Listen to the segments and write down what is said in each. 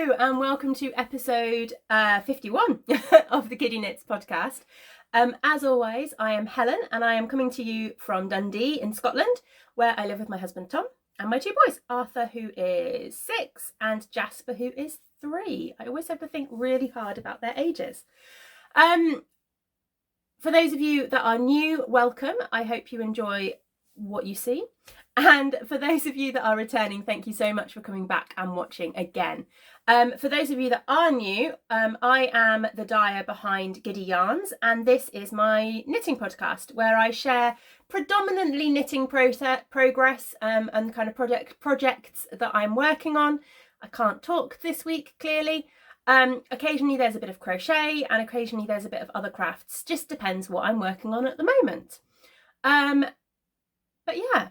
Hello and welcome to episode 51 of the Giddy Knits podcast. As always, I am Helen and I am coming to you from Dundee in Scotland, where I live with my husband Tom and my two boys, Arthur, who is 6, and Jasper, who is 3. I always have to think really hard about their ages. For those of you that are new, welcome. I hope you enjoy what you see. And for those of you that are returning, thank you so much for coming back and watching again. For those of you that are new, I am the dyer behind Giddy Yarns, and this is my knitting podcast where I share predominantly knitting progress and kind of projects that I'm working on. I can't talk this week, clearly. Occasionally there's a bit of crochet and occasionally there's a bit of other crafts. Just depends what I'm working on at the moment. But yeah.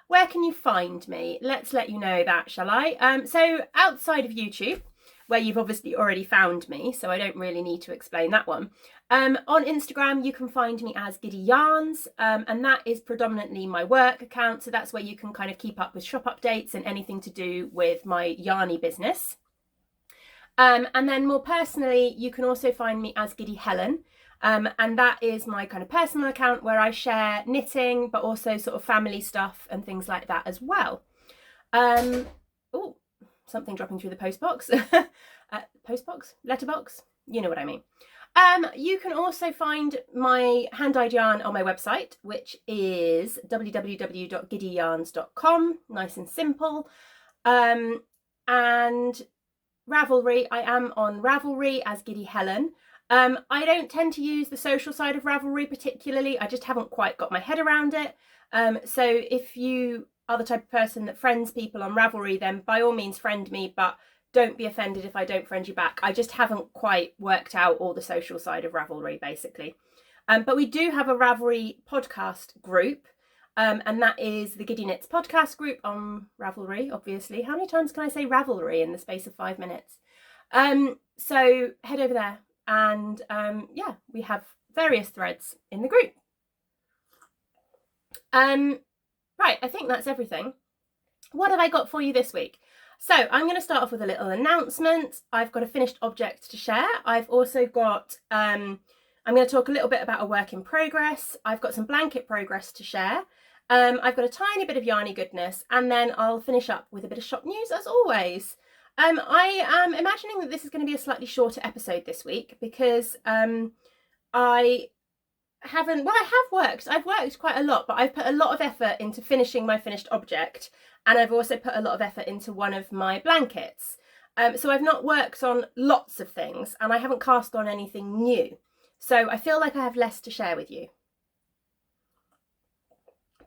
Where can you find me? Let's let you know that, shall I? So outside of YouTube, where you've obviously already found me, so I don't really need to explain that one. On Instagram, you can find me as Giddy Yarns, and that is predominantly my work account. So that's where you can kind of keep up with shop updates and anything to do with my yarny business. And then more personally, you can also find me as Giddy Helen. And that is my kind of personal account where I share knitting, but also sort of family stuff and things like that as well. Oh, something dropping through the postbox. Letterbox, you know what I mean. You can also find my hand-dyed yarn on my website, which is www.giddyyarns.com, nice and simple. And Ravelry, I am on Ravelry as Giddy Helen. I don't tend to use the social side of Ravelry particularly. I just haven't quite got my head around it. So if you are the type of person that friends people on Ravelry, then by all means friend me, but don't be offended if I don't friend you back. I just haven't quite worked out all the social side of Ravelry, basically. But we do have a Ravelry podcast group, and that is the Giddy Knits podcast group on Ravelry, obviously. How many times can I say Ravelry in the space of 5 minutes? So head over there. And yeah, we have various threads in the group. Right, I think that's everything. What have I got for you this week? So I'm going to start off with a little announcement. I've got a finished object to share. I've also got, I'm going to talk a little bit about a work in progress. I've got some blanket progress to share. I've got a tiny bit of yarny goodness, and then I'll finish up with a bit of shop news as always. I am imagining that this is going to be a slightly shorter episode this week because I've worked quite a lot, but I've put a lot of effort into finishing my finished object, and I've also put a lot of effort into one of my blankets. So I've not worked on lots of things, and I haven't cast on anything new. So I feel like I have less to share with you.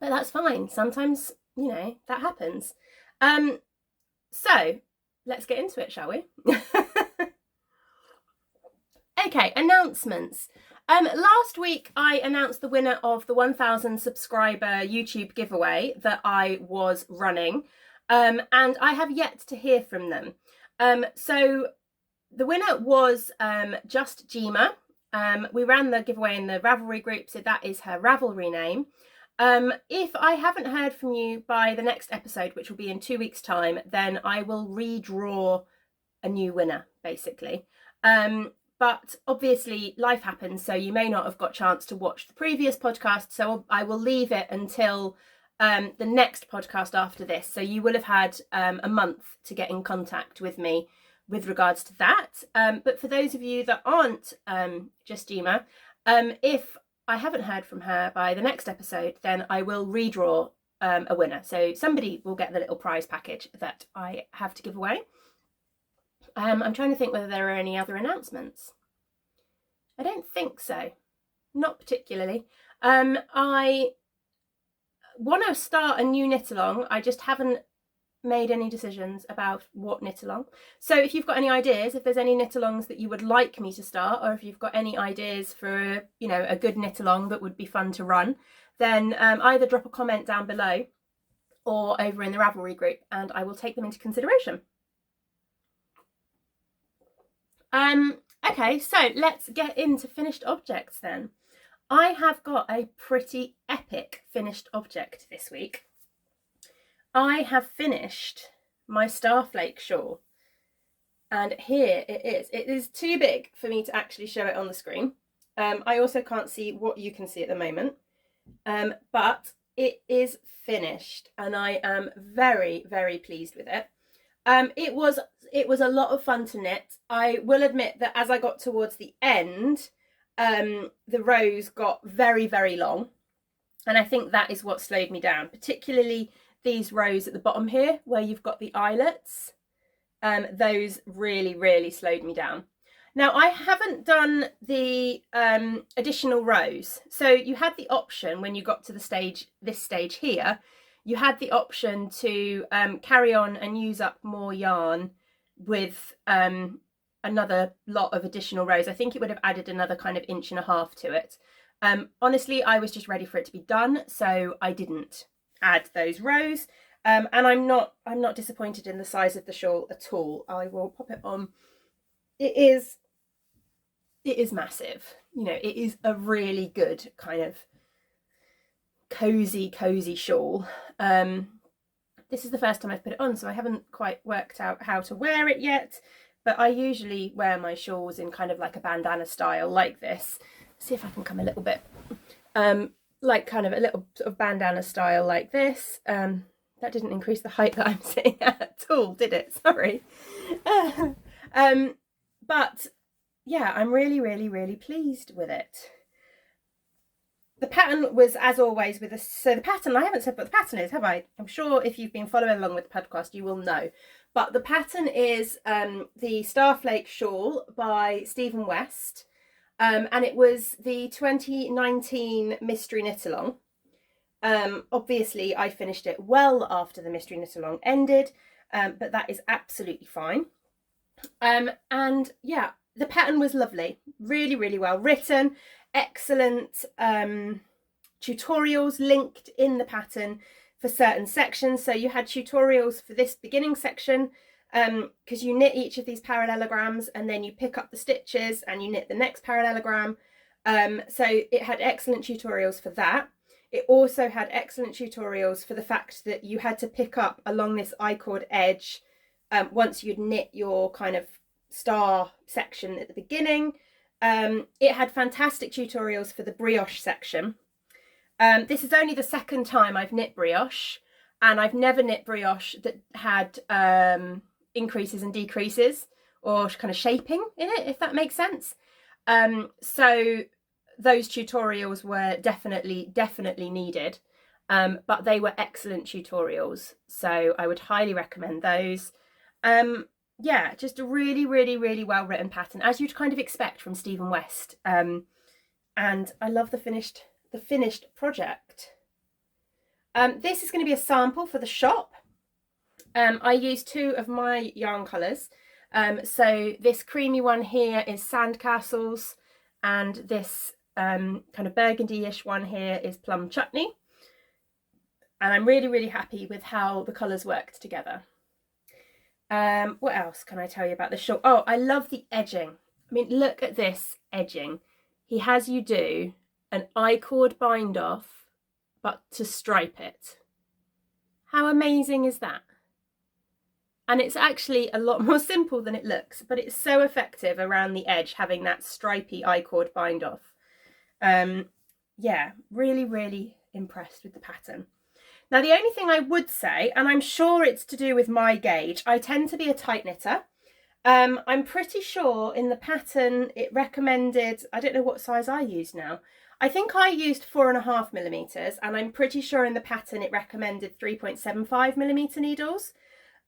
But that's fine. Sometimes, you know, that happens. So let's get into it, shall we? Okay, announcements. Last week I announced the winner of the 1,000 subscriber YouTube giveaway that I was running, and I have yet to hear from them. So the winner was Just Gema. We ran the giveaway in the Ravelry group, so that is her Ravelry name. If I haven't heard from you by the next episode, which will be in 2 weeks' time, then I will redraw a new winner, basically. But obviously life happens, so you may not have got a chance to watch the previous podcast, so I will leave it until the next podcast after this. So you will have had a month to get in contact with me with regards to that. But for those of you that aren't Just Gema, if I haven't heard from her by the next episode, then I will redraw a winner. So somebody will get the little prize package that I have to give away. I'm trying to think whether there are any other announcements. I don't think so. Not particularly. I want to start a new knit along. I just haven't made any decisions about what knit along. So if you've got any ideas, if there's any knit alongs that you would like me to start, or if you've got any ideas for, you know, a good knit along that would be fun to run, then either drop a comment down below or over in the Ravelry group, and I will take them into consideration. Okay, so let's get into finished objects then. I have got a pretty epic finished object this week. I have finished my Starflake shawl. And here it is. It is too big for me to actually show it on the screen. I also can't see what you can see at the moment, but it is finished and I am very, very pleased with it. It was a lot of fun to knit. I will admit that as I got towards the end, the rows got very, very long. And I think that is what slowed me down, particularly these rows at the bottom here where you've got the eyelets. Those really, really slowed me down. Now, I haven't done the additional rows. So you had the option when you got to this stage here, you had the option to carry on and use up more yarn with another lot of additional rows. I think it would have added another kind of 1.5 inches to it. Honestly, I was just ready for it to be done, so I didn't add those rows. And I'm not disappointed in the size of the shawl at all. I will pop it on. It is massive. You know, it is a really good kind of cozy shawl. This is the first time I've put it on, so I haven't quite worked out how to wear it yet, but I usually wear my shawls in kind of like a bandana style like this. See if I can come a little bit like kind of a little sort of bandana style like this. That didn't increase the height that I'm sitting at all, did it? Sorry. But yeah, I'm really, really, really pleased with it. The pattern was, as always, with this. So the pattern, I haven't said what the pattern is, have I? I'm sure if you've been following along with the podcast, you will know. But the pattern is the Starflake Shawl by Stephen West. And it was the 2019 Mystery Knit Along. Obviously, I finished it well after the Mystery Knit Along ended, but that is absolutely fine. And yeah, the pattern was lovely, really, really well written, excellent tutorials linked in the pattern for certain sections. So you had tutorials for this beginning section, because you knit each of these parallelograms and then you pick up the stitches and you knit the next parallelogram. So it had excellent tutorials for that. It also had excellent tutorials for the fact that you had to pick up along this I-cord edge once you'd knit your kind of star section at the beginning. It had fantastic tutorials for the brioche section. This is only the second time I've knit brioche, and I've never knit brioche that had increases and decreases or kind of shaping in it, if that makes sense. So those tutorials were definitely needed, but they were excellent tutorials, so I would highly recommend those. Yeah, just a really, really, really well written pattern, as you'd kind of expect from Stephen West. And I love the finished project. This is going to be a sample for the shop. I used 2 of my yarn colours. So this creamy one here is Sandcastles, and this kind of burgundy-ish one here is Plum Chutney. And I'm really, really happy with how the colours worked together. What else can I tell you about the shawl? Oh, I love the edging. I mean, look at this edging. He has you do an I-cord bind off, but to stripe it. How amazing is that? And it's actually a lot more simple than it looks, but it's so effective around the edge, having that stripy I-cord bind off. Yeah, really, really impressed with the pattern. Now, the only thing I would say, and I'm sure it's to do with my gauge, I tend to be a tight knitter. I'm pretty sure in the pattern it recommended, I don't know what size I used now. I think I used 4.5 millimeters, and I'm pretty sure in the pattern it recommended 3.75 millimeter needles.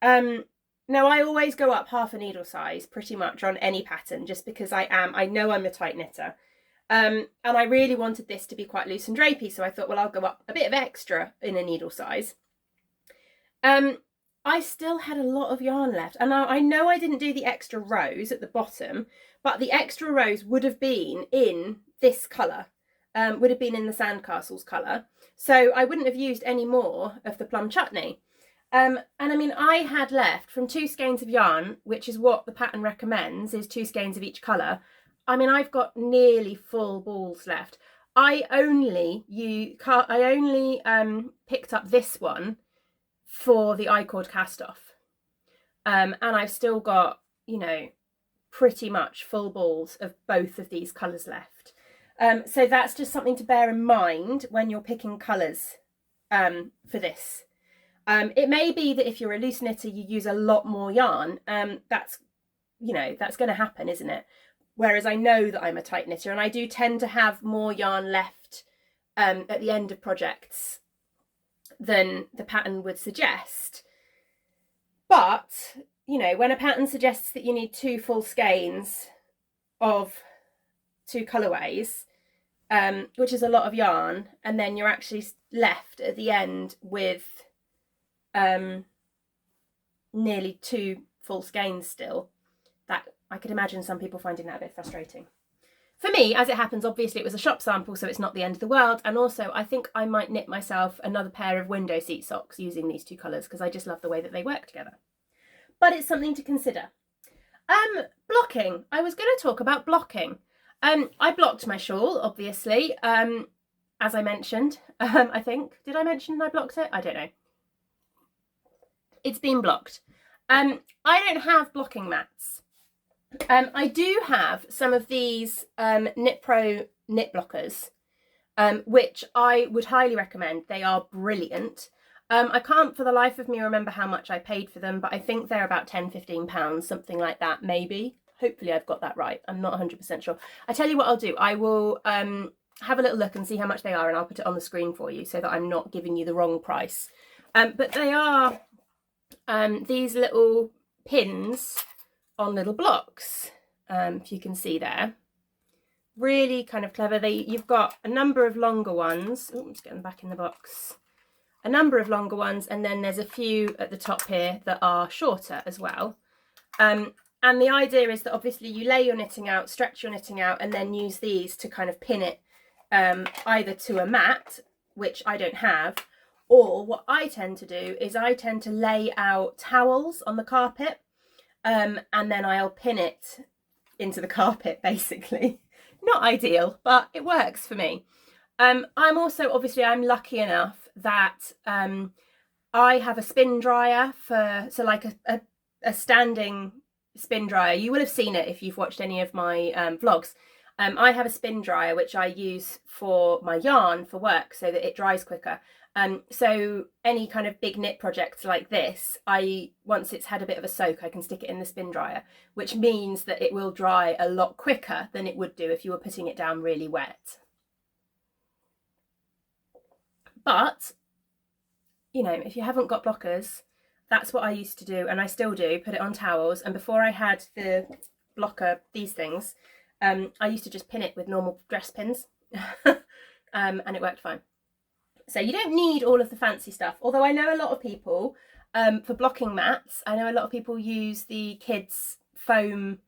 Now, I always go up half a needle size pretty much on any pattern, just because I know I'm a tight knitter. And I really wanted this to be quite loose and drapey, so I thought, well, I'll go up a bit of extra in a needle size. I still had a lot of yarn left, and I know I didn't do the extra rows at the bottom, but the extra rows would have been in this colour, would have been in the Sandcastles colour, so I wouldn't have used any more of the Plum Chutney. And I mean, I had left from 2 skeins of yarn, which is what the pattern recommends, is 2 skeins of each colour. I mean, I've got nearly full balls left. I only picked up this one for the I-cord cast off. And I've still got you know, pretty much full balls of both of these colours left. So that's just something to bear in mind when you're picking colours for this. It may be that if you're a loose knitter, you use a lot more yarn. That's going to happen, isn't it? Whereas I know that I'm a tight knitter, and I do tend to have more yarn left at the end of projects than the pattern would suggest. But, you know, when a pattern suggests that you need 2 full skeins of 2 colourways, which is a lot of yarn, and then you're actually left at the end with nearly 2 full skeins still, that I could imagine some people finding that a bit frustrating. For me, as it happens, obviously it was a shop sample, so it's not the end of the world. And also I think I might knit myself another pair of window seat socks using these 2 colours, because I just love the way that they work together. But it's something to consider. Blocking. I was going to talk about blocking. I blocked my shawl, obviously, as I mentioned. I think. Did I mention I blocked it? I don't know. It's been blocked. I don't have blocking mats. I do have some of these Knit Pro knit blockers, which I would highly recommend. They are brilliant. I can't for the life of me remember how much I paid for them, but I think they're about £10–15, something like that, maybe. Hopefully I've got that right. I'm not 100% sure. I tell you what I'll do. I will have a little look and see how much they are, and I'll put it on the screen for you so that I'm not giving you the wrong price. But they are these little pins on little blocks, if you can see there. Really kind of clever. You've got a number of longer ones. Oh, I'm just getting them back in the box. A number of longer ones, and then there's a few at the top here that are shorter as well. And the idea is that obviously you lay your knitting out, stretch your knitting out, and then use these to kind of pin it either to a mat, which I don't have, or what I tend to do is I tend to lay out towels on the carpet, and then I'll pin it into the carpet, basically. Not ideal, but it works for me. I'm also, obviously, I'm lucky enough that I have a spin dryer so like a standing spin dryer. You will have seen it if you've watched any of my vlogs. I have a spin dryer which I use for my yarn for work so that it dries quicker. So any kind of big knit projects like this, once it's had a bit of a soak, I can stick it in the spin dryer, which means that it will dry a lot quicker than it would do if you were putting it down really wet. But, you know, if you haven't got blockers, that's what I used to do, and I still do, put it on towels. And before I had the blocker, these things, I used to just pin it with normal dress pins, and it worked fine. So you don't need all of the fancy stuff, although I know a lot of people, for blocking mats, I know a lot of people use the kids' foam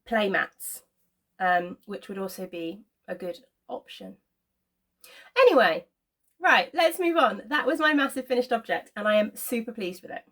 play mats, which would also be a good option. Anyway, right, let's move on. That was my massive finished object, and I am super pleased with it.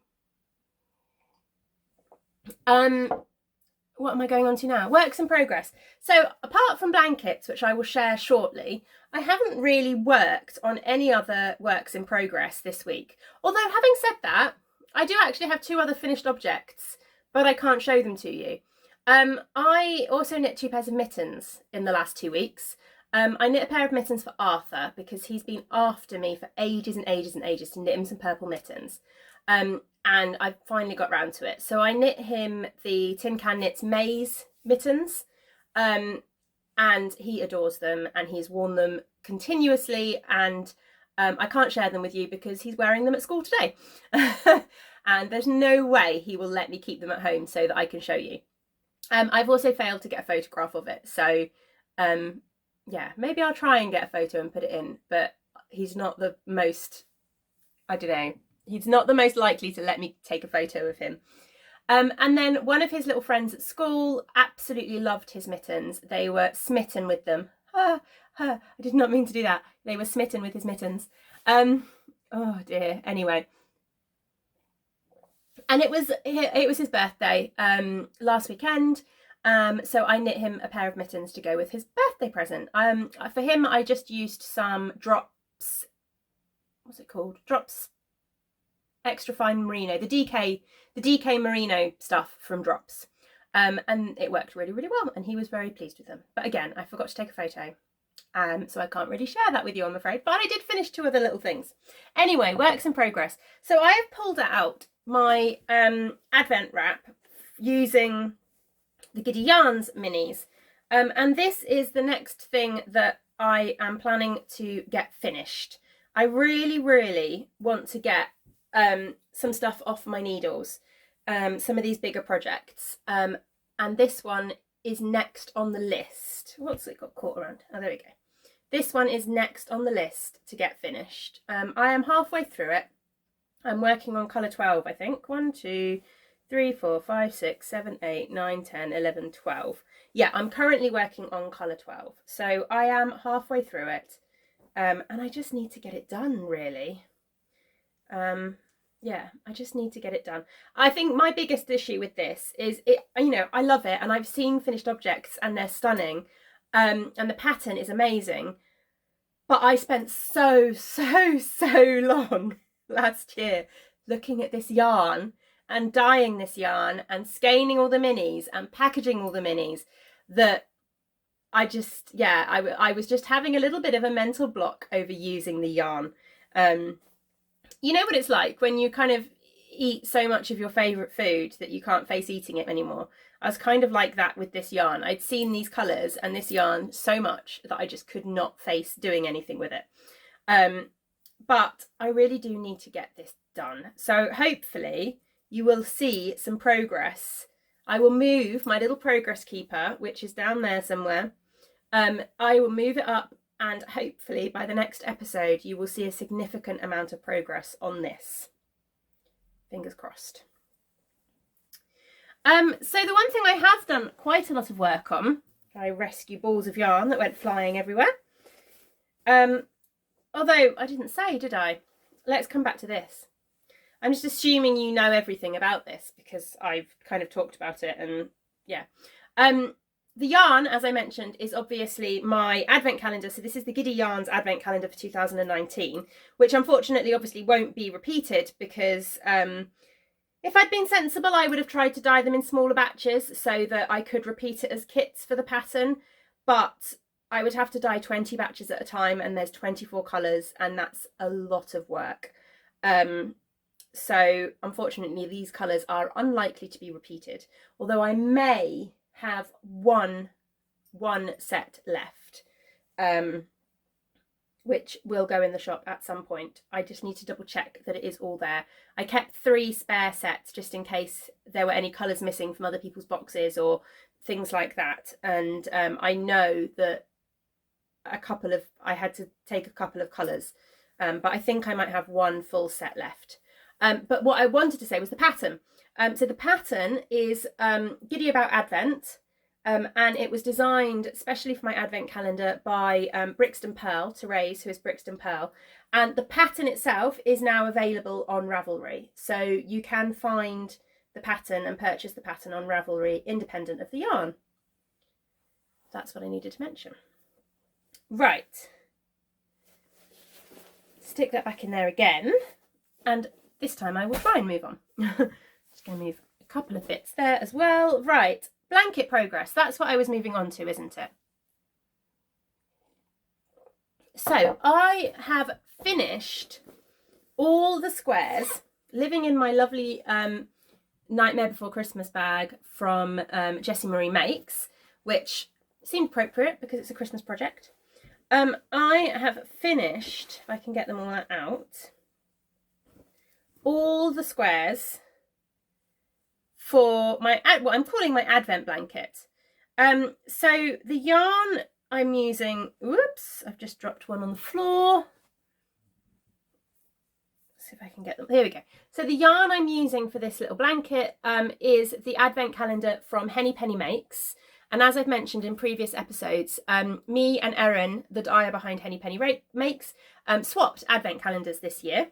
What am I going on to now? Works in progress. So apart from blankets, which I will share shortly, I haven't really worked on any other works in progress this week. Although, having said that, I do actually have 2 other finished objects, but I can't show them to you. I also knit 2 pairs of mittens in the last 2 weeks. I knit a pair of mittens for Arthur because he's been after me for ages and ages and ages to knit him some purple mittens. And I finally got round to it. So I knit him the Tin Can Knits Maze mittens, and he adores them, and he's worn them continuously, and I can't share them with you because he's wearing them at school today. And there's no way he will let me keep them at home so that I can show you. I've also failed to get a photograph of it, so yeah, maybe I'll try and get a photo and put it in, but he's not the most, I don't know, he's not the most likely to let me take a photo of him. And then one of his little friends at school absolutely loved his mittens. They were smitten with them. I did not mean to do that. They were smitten with his mittens. Oh dear. Anyway. And it was his birthday last weekend. So I knit him a pair of mittens to go with his birthday present. For him, I just used some Drops, what's it called? Drops Extra Fine Merino, the DK Merino stuff from Drops. And it worked really, really well, and he was very pleased with them. But again, I forgot to take a photo, so I can't really share that with you, I'm afraid. But I did finish 2 other little things. Anyway, works in progress. So I have pulled out my advent wrap using the Giddy Yarns minis. And this is the next thing that I am planning to get finished. I really, really want to get some stuff off my needles, some of these bigger projects. And this one is next on the list. What's it got caught around? Oh, there we go. This one is next on the list to get finished. I am halfway through it. I'm working on colour 12, I think. 1, 2, 3, 4, 5, 6, 7, 8, 9, 10, 11, 12. Yeah, I'm currently working on colour 12. So I am halfway through it. And I just need to get it done, really. Yeah, I just need to get it done. I think my biggest issue with this is, I love it, and I've seen finished objects and they're stunning. And the pattern is amazing. But I spent so long last year looking at this yarn and dyeing this yarn and scanning all the minis and packaging all the minis that I was just having a little bit of a mental block over using the yarn. You know what it's like when you kind of eat so much of your favourite food that you can't face eating it anymore. I was kind of like that with this yarn. I'd seen these colours and this yarn so much that I just could not face doing anything with it. But I really do need to get this done. So hopefully you will see some progress. I will move my little progress keeper, which is down there somewhere. I will move it up, and hopefully by the next episode you will see a significant amount of progress on this. Fingers crossed. So the one thing I have done quite a lot of work on, I rescue balls of yarn that went flying everywhere. Although I didn't say, did I? Let's come back to this. I'm just assuming you know everything about this because I've kind of talked about it, and yeah. The yarn, as I mentioned, is obviously my advent calendar. So this is the Giddy Yarns advent calendar for 2019, which unfortunately obviously won't be repeated because if I'd been sensible, I would have tried to dye them in smaller batches so that I could repeat it as kits for the pattern. But I would have to dye 20 batches at a time, and there's 24 colours, and that's a lot of work. So unfortunately, these colours are unlikely to be repeated, although I may have one set left, which will go in the shop at some point. I just need to double check that it is all there. I kept 3 spare sets just in case there were any colours missing from other people's boxes or things like that. And I know that I had to take a couple of colours, but I think I might have 1 full set left. But what I wanted to say was the pattern. So the pattern is Giddy About Advent, and it was designed especially for my advent calendar by Brixton Pearl, Therese, who is Brixton Pearl. And the pattern itself is now available on Ravelry. So you can find the pattern and purchase the pattern on Ravelry independent of the yarn. That's what I needed to mention. Right. Stick that back in there again. And this time I will try and move on. Just going to move a couple of bits there as well. Right, blanket progress. That's what I was moving on to, isn't it? So I have finished all the squares, living in my lovely Nightmare Before Christmas bag from Jessie Marie Makes, which seemed appropriate because it's a Christmas project. I have finished, if I can get them all out, all the squares for my what I'm calling my advent blanket. So the yarn I'm using, whoops, I've just dropped one on the floor. Let's see if I can get them. Here we go. So the yarn I'm using for this little blanket is the advent calendar from Henny Penny Makes. And as I've mentioned in previous episodes, me and Erin, the dyer behind Henny Penny Makes, swapped advent calendars this year.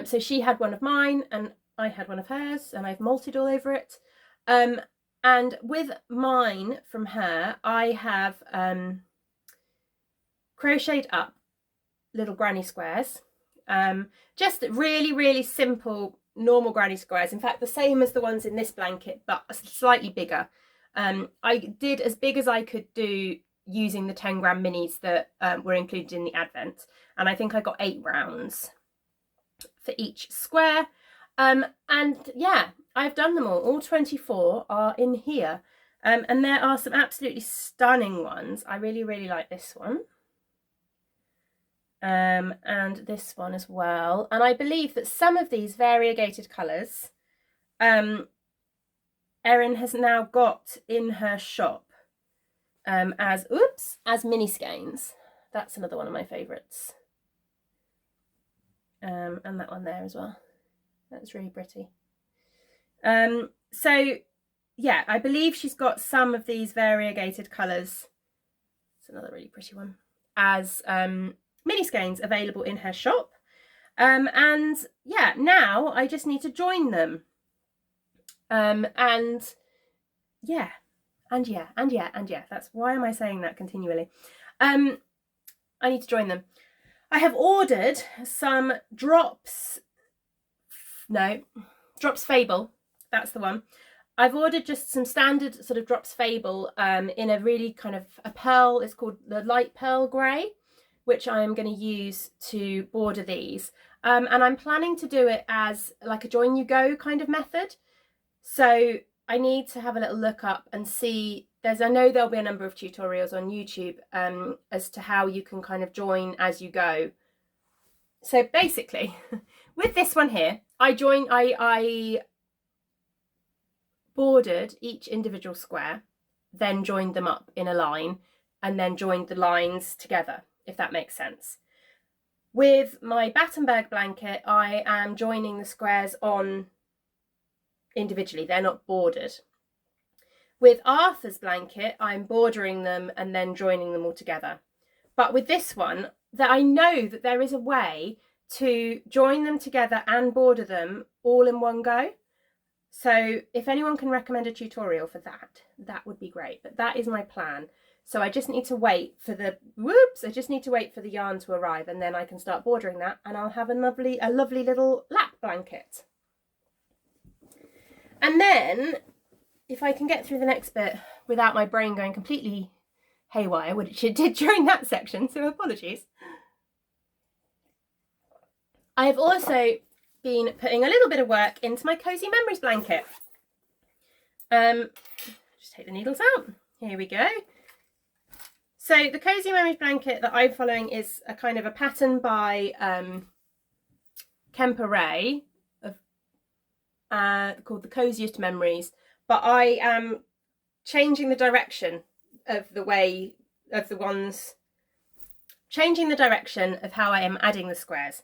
So she had one of mine and I had one of hers, and I've molted all over it. And with mine from her, I have crocheted up little granny squares. Just really, really simple normal granny squares. In fact, the same as the ones in this blanket, but slightly bigger. I did as big as I could do using the 10-gram minis that were included in the advent. And I think I got 8 rounds for each square. And yeah, I've done them all 24 are in here. And there are some absolutely stunning ones. I really like this one, and this one as well. And I believe that some of these variegated colours Erin has now got in her shop as mini skeins. That's another one of my favourites, and that one there as well. That's really pretty. So yeah, I believe she's got some of these variegated colours. It's another really pretty one as mini skeins available in her shop. And yeah, now I just need to join them. And yeah. That's why am I saying that continually? I need to join them. I have ordered some Drops Fable. That's the one. I've ordered just some standard sort of Drops Fable in a really kind of a pearl. It's called the light pearl grey, which I am going to use to border these. And I'm planning to do it as like a join you go kind of method. So I need to have a little look up and see. I know there'll be a number of tutorials on YouTube as to how you can kind of join as you go. So basically, with this one here, I bordered each individual square, then joined them up in a line, and then joined the lines together, if that makes sense. With my Battenberg blanket, I am joining the squares on individually, they're not bordered. With Arthur's blanket, I'm bordering them and then joining them all together. But with this one, that I know that there is a way to join them together and border them all in one go. So if anyone can recommend a tutorial for that, that would be great. But that is my plan. So I just need to wait for the yarn to arrive, and then I can start bordering that, and I'll have a lovely little lap blanket. And then if I can get through the next bit without my brain going completely haywire, which it did during that section, so apologies. I have also been putting a little bit of work into my Cozy Memories blanket. Just take the needles out. Here we go. So the Cozy Memories blanket that I'm following is a kind of a pattern by Kemper Ray called The Coziest Memories, but I am changing the direction of changing the direction of how I am adding the squares.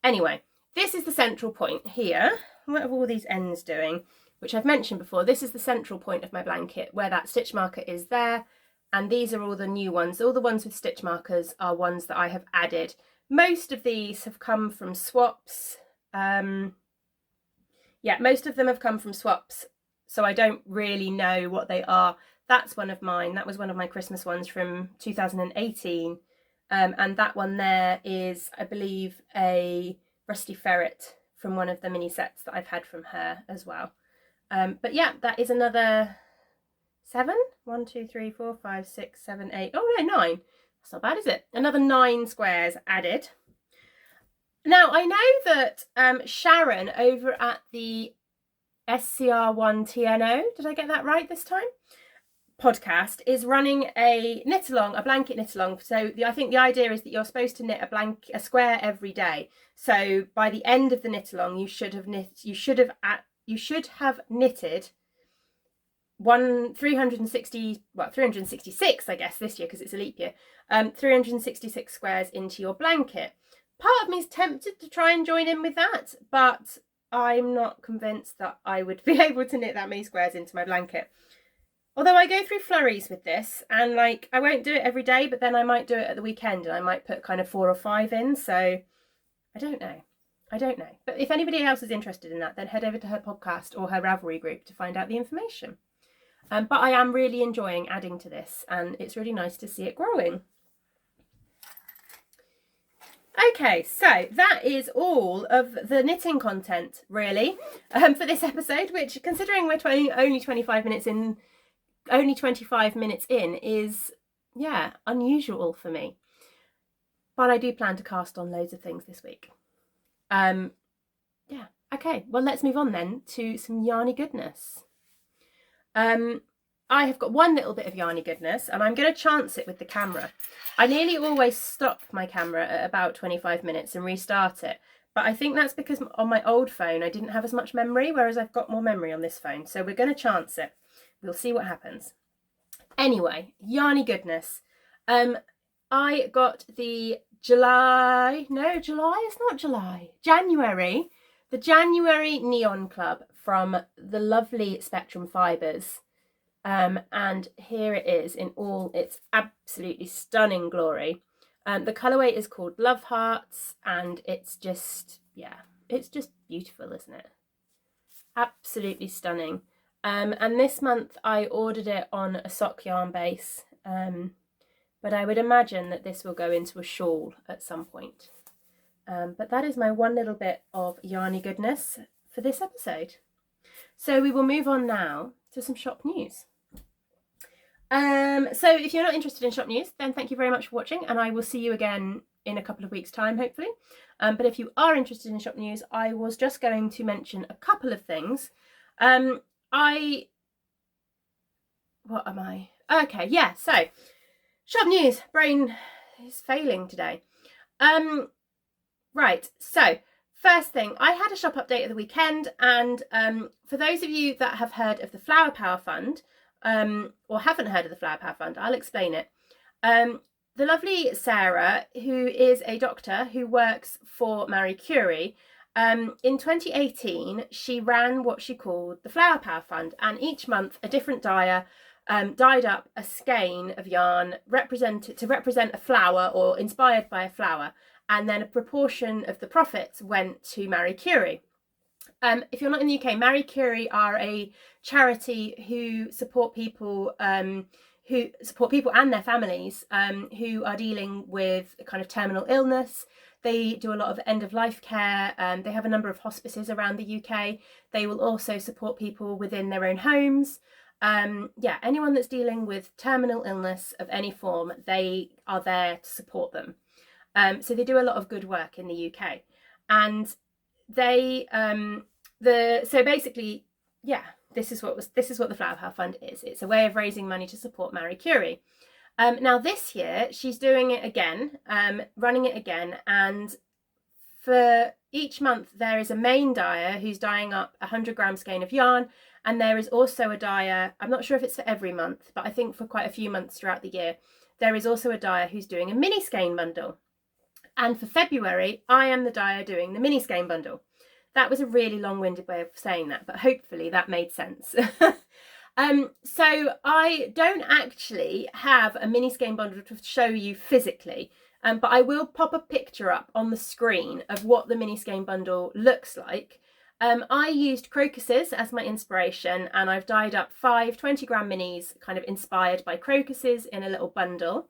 Anyway, this is the central point here. What are all these ends doing? Which I've mentioned before. This is the central point of my blanket where that stitch marker is there. And these are all the new ones. All the ones with stitch markers are ones that I have added. Most of these have come from swaps. Yeah, most of them have come from swaps. So I don't really know what they are. That's one of mine. That was one of my Christmas ones from 2018. And that one there is, I believe, a Rusty Ferret from one of the mini sets that I've had from her as well. But yeah, that is another 7. 1, 2, 3, 4, 5, 6, 7, 8. Oh no, 9. That's not bad, is it? Another 9 squares added. Now I know that Sharon over at the SCR1TNO, did I get that right this time? Podcast is running a knit along, a blanket knit along. So I think the idea is that you're supposed to knit a square every day. So by the end of the knit along, you should have knitted 366, I guess, this year because it's a leap year. 366 squares into your blanket. Part of me is tempted to try and join in with that, but I'm not convinced that I would be able to knit that many squares into my blanket. Although I go through flurries with this, and like I won't do it every day, but then I might do it at the weekend and I might put kind of 4 or 5 in. So I don't know. But if anybody else is interested in that, then head over to her podcast or her Ravelry group to find out the information. But I am really enjoying adding to this, and it's really nice to see it growing. Okay, so that is all of the knitting content, really, for this episode, which, considering we're only 25 minutes in, is, yeah, unusual for me. But I do plan to cast on loads of things this week. Yeah, okay, well, let's move on then to some yarny goodness. I have got one little bit of yarny goodness, and I'm going to chance it with the camera. I nearly always stop my camera at about 25 minutes and restart it, but I think that's because on my old phone I didn't have as much memory, whereas I've got more memory on this phone, so we're going to chance it. We'll see what happens. Anyway, yarny goodness. I got the January, the January Neon Club from the lovely Spectrum Fibres. And here it is in all its absolutely stunning glory. The colourway is called Love Hearts, and it's just, yeah, it's just beautiful, isn't it? Absolutely stunning. And this month I ordered it on a sock yarn base, but I would imagine that this will go into a shawl at some point. But that is my one little bit of yarny goodness for this episode. So we will move on now to some shop news. So if you're not interested in shop news, then thank you very much for watching, and I will see you again in a couple of weeks' time, hopefully. But if you are interested in shop news, I was just going to mention a couple of things. What am I? Okay, yeah, so shop news. Brain is failing today. Right, so first thing, I had a shop update at the weekend, and for those of you that have heard of the Flower Power Fund, or haven't heard of the Flower Power Fund, I'll explain it. The lovely Sarah, who is a doctor who works for Marie Curie, in 2018 she ran what she called the Flower Power Fund, and each month a different dyer dyed up a skein of yarn to represent a flower or inspired by a flower, and then a proportion of the profits went to Marie Curie. If you're not in the UK, Marie Curie are a charity who support people and their families who are dealing with a kind of terminal illness. They do a lot of end-of-life care. They have a number of hospices around the UK. They will also support people within their own homes. Yeah, anyone that's dealing with terminal illness of any form, they are there to support them. So they do a lot of good work in the UK, and they so basically, yeah, this is what the Flower Power Fund is. It's a way of raising money to support Marie Curie. Now this year she's doing it again, running it again, and for each month there is a main dyer who's dyeing up a 100-gram skein of yarn, and there is also a dyer, I'm not sure if it's for every month, but I think for quite a few months throughout the year, there is also a dyer who's doing a mini skein bundle. And for February, I am the dyer doing the mini skein bundle. That was a really long-winded way of saying that, but hopefully that made sense. So I don't actually have a mini skein bundle to show you physically, but I will pop a picture up on the screen of what the mini skein bundle looks like. I used crocuses as my inspiration, and I've dyed up 5 20-gram minis kind of inspired by crocuses in a little bundle.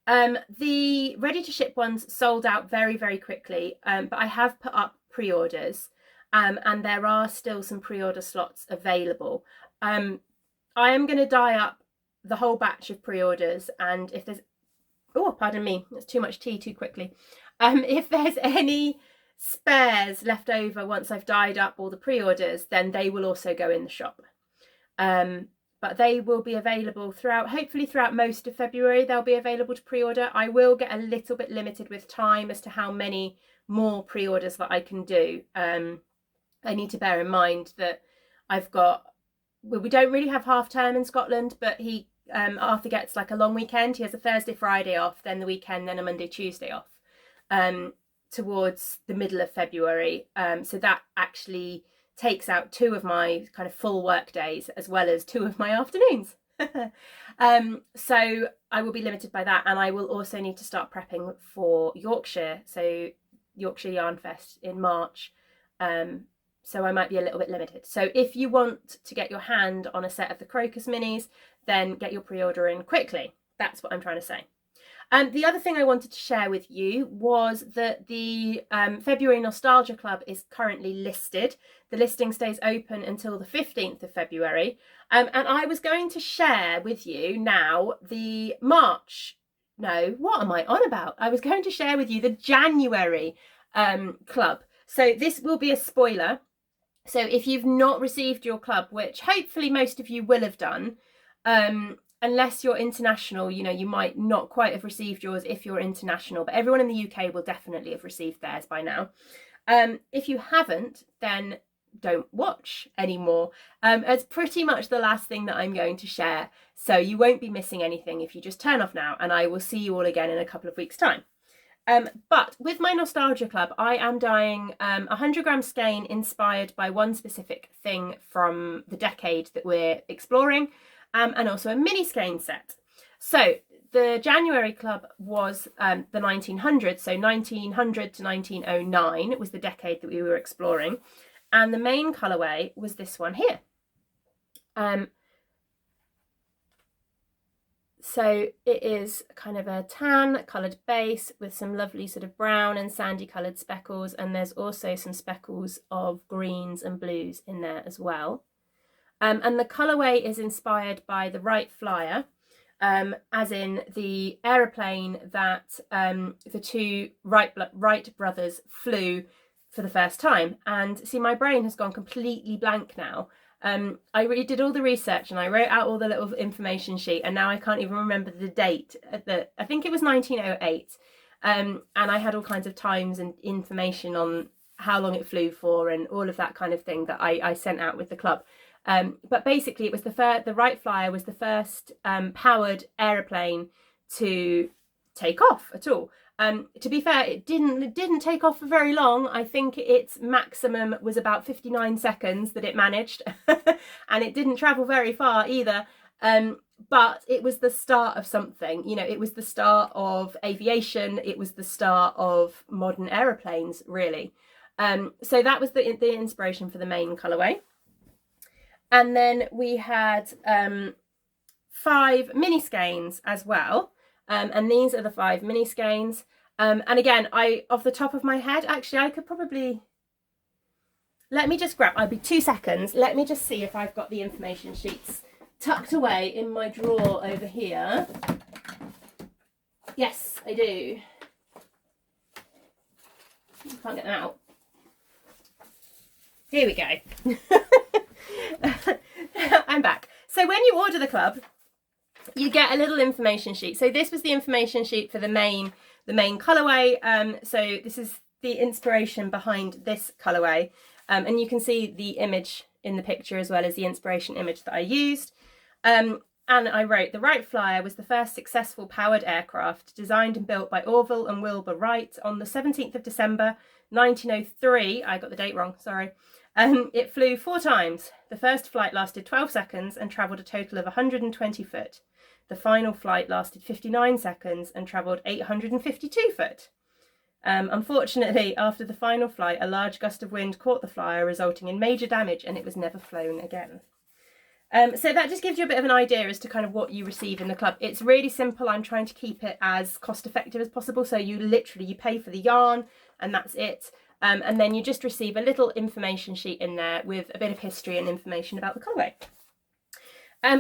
The ready to ship ones sold out very, very quickly, but I have put up pre-orders, and there are still some pre-order slots available. I am going to dye up the whole batch of pre-orders, and if there's, oh, pardon me, that's too much tea too quickly. If there's any spares left over once I've dyed up all the pre-orders, then they will also go in the shop. But they will be available hopefully throughout most of February. They'll be available to pre-order. I will get a little bit limited with time as to how many more pre-orders that I can do. I need to bear in mind that we don't really have half term in Scotland, but Arthur gets like a long weekend. He has a Thursday, Friday off, then the weekend, then a Monday, Tuesday off, towards the middle of February. So that actually takes out 2 of my kind of full work days as well as 2 of my afternoons. So I will be limited by that, and I will also need to start prepping for Yorkshire, so Yorkshire Yarn Fest in March. So I might be a little bit limited. So if you want to get your hand on a set of the Crocus minis, then get your pre-order in quickly. That's what I'm trying to say. The other thing I wanted to share with you was that the February Nostalgia Club is currently listed. The listing stays open until the 15th of February. And I was going to share with you now the March. No, what am I on about? I was going to share with you the January club. So this will be a spoiler. So if you've not received your club, which hopefully most of you will have done, unless you're international, you know, you might not quite have received yours if you're international, but everyone in the UK will definitely have received theirs by now. If you haven't, then don't watch anymore. It's pretty much the last thing that I'm going to share. So you won't be missing anything if you just turn off now, and I will see you all again in a couple of weeks' time. But with my Nostalgia Club, I am dyeing a 100-gram skein inspired by one specific thing from the decade that we're exploring, and also a mini skein set. So the January club was the 1900s, so 1900 to 1909 was the decade that we were exploring, and the main colourway was this one here. So it is kind of a tan coloured base with some lovely sort of brown and sandy coloured speckles, and there's also some speckles of greens and blues in there as well. And the colourway is inspired by the Wright Flyer, as in the aeroplane that the two Wright brothers flew for the first time. And see, my brain has gone completely blank now. I really did all the research and I wrote out all the little information sheet, and now I can't even remember the date. I think it was 1908, and I had all kinds of times and information on how long it flew for and all of that kind of thing that I sent out with the club. But basically, it was the Wright Flyer was the first powered aeroplane to take off at all. To be fair, it didn't take off for very long. I think its maximum was about 59 seconds that it managed, and it didn't travel very far either. But it was the start of something. You know, it was the start of aviation. It was the start of modern aeroplanes, really. So that was the inspiration for the main colourway. And then we had 5 mini skeins as well. And these are the 5 mini skeins. And again, off the top of my head, actually, I could probably, let me just grab, I'll be 2 seconds. Let me just see if I've got the information sheets tucked away in my drawer over here. Yes, I do. Can't get them out. Here we go. I'm back. So when you order the club, you get a little information sheet. So this was the information sheet for the main colourway. So this is the inspiration behind this colourway. And you can see the image in the picture as well as the inspiration image that I used. And I wrote, the Wright Flyer was the first successful powered aircraft designed and built by Orville and Wilbur Wright on the 17th of December, 1903. I got the date wrong, sorry. It flew 4 times. The first flight lasted 12 seconds and travelled a total of 120 foot. The final flight lasted 59 seconds and travelled 852 foot. Unfortunately, after the final flight, a large gust of wind caught the flyer, resulting in major damage, and it was never flown again. So that just gives you a bit of an idea as to kind of what you receive in the club. It's really simple. I'm trying to keep it as cost effective as possible. So you pay for the yarn and that's it. And then you just receive a little information sheet in there with a bit of history and information about the colourway.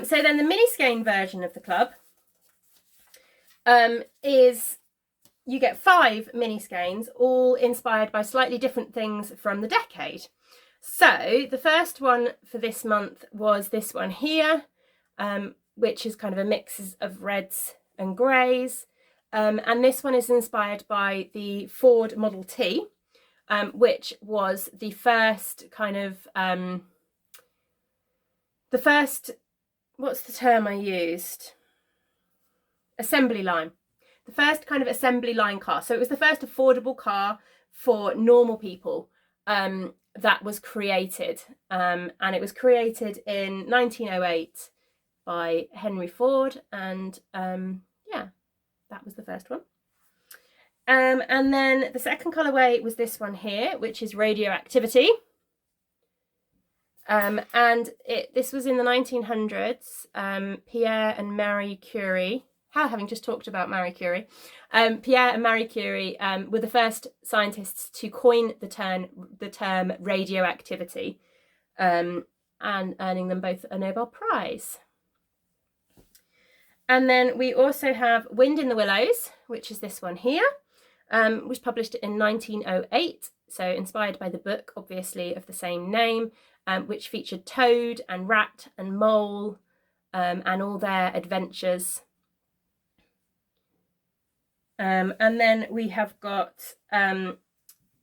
So then the mini skein version of the club is, you get 5 mini skeins, all inspired by slightly different things from the decade. So the first one for this month was this one here, which is kind of a mix of reds and greys. And this one is inspired by the Ford Model T, which was the first kind of, what's the term I used? Assembly line. The first kind of assembly line car. So it was the first affordable car for normal people that was created. And it was created in 1908 by Henry Ford. And yeah, that was the first one. And then the second colourway was this one here, which is Radioactivity. And this was in the 1900s. Pierre and Marie Curie having just talked about Marie Curie, Pierre and Marie Curie were the first scientists to coin the term radioactivity, and earning them both a Nobel Prize. And then we also have Wind in the Willows, which is this one here, was published in 1908, so inspired by the book, obviously, of the same name, which featured Toad and Rat and Mole and all their adventures. And then we have got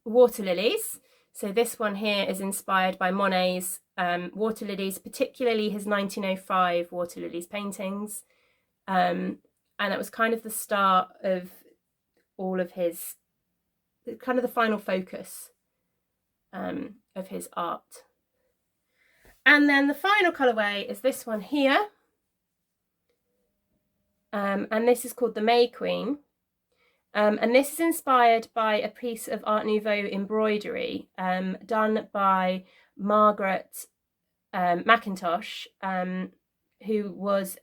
Water Lilies. So this one here is inspired by Monet's Water Lilies, particularly his 1905 Water Lilies paintings. And that was kind of the start of all of his, kind of the final focus of his art. And then the final colourway is this one here. And this is called the May Queen. And this is inspired by a piece of Art Nouveau embroidery done by Margaret Mackintosh, who was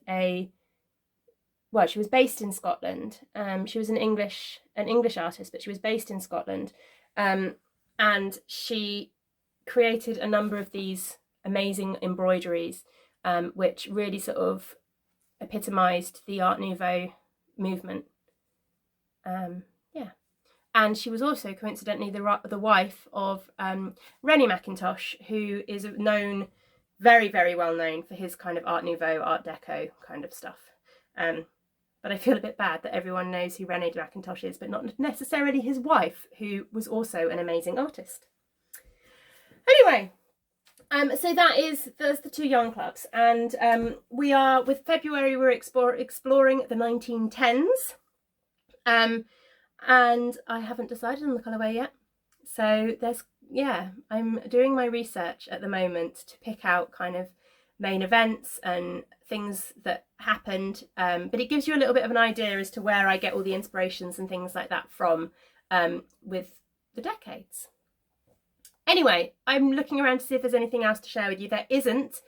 she was based in Scotland. She was an English artist, but she was based in Scotland. And she created a number of these amazing embroideries, which really sort of epitomised the Art Nouveau movement. And she was also coincidentally the wife of Rennie Mackintosh, who is known, very, very well known for his kind of Art Nouveau, Art Deco kind of stuff. But I feel a bit bad that everyone knows who Rennie Mackintosh is, but not necessarily his wife, who was also an amazing artist. Anyway, so there's the two yarn clubs, and we are, with February, we're exploring the 1910s. And I haven't decided on the colourway yet. So I'm doing my research at the moment to pick out kind of main events and things that happened. But it gives you a little bit of an idea as to where I get all the inspirations and things like that from with the decades. Anyway, I'm looking around to see if there's anything else to share with you. There isn't.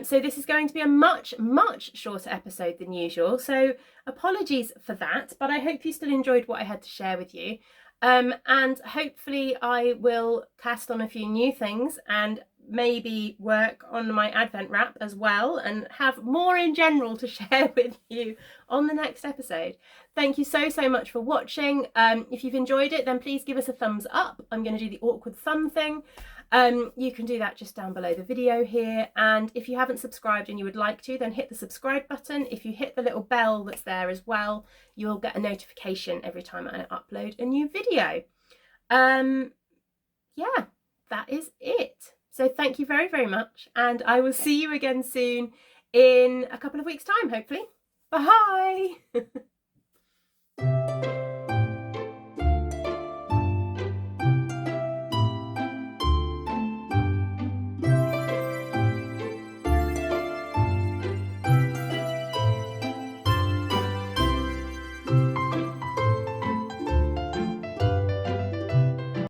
So this is going to be a much, much shorter episode than usual. So apologies for that, but I hope you still enjoyed what I had to share with you. And hopefully I will cast on a few new things and maybe work on my Advent wrap as well and have more in general to share with you on the next episode. Thank you so much for watching. If you've enjoyed it, then please give us a thumbs up. I'm going to do the awkward thumb thing. You can do that just down below the video here, and if you haven't subscribed and you would like to, then hit the subscribe button. If you hit the little bell that's there as well, you'll get a notification every time I upload a new video. Yeah, that is it. So thank you very, very much, and I will see you again soon in a couple of weeks' time, hopefully. Bye!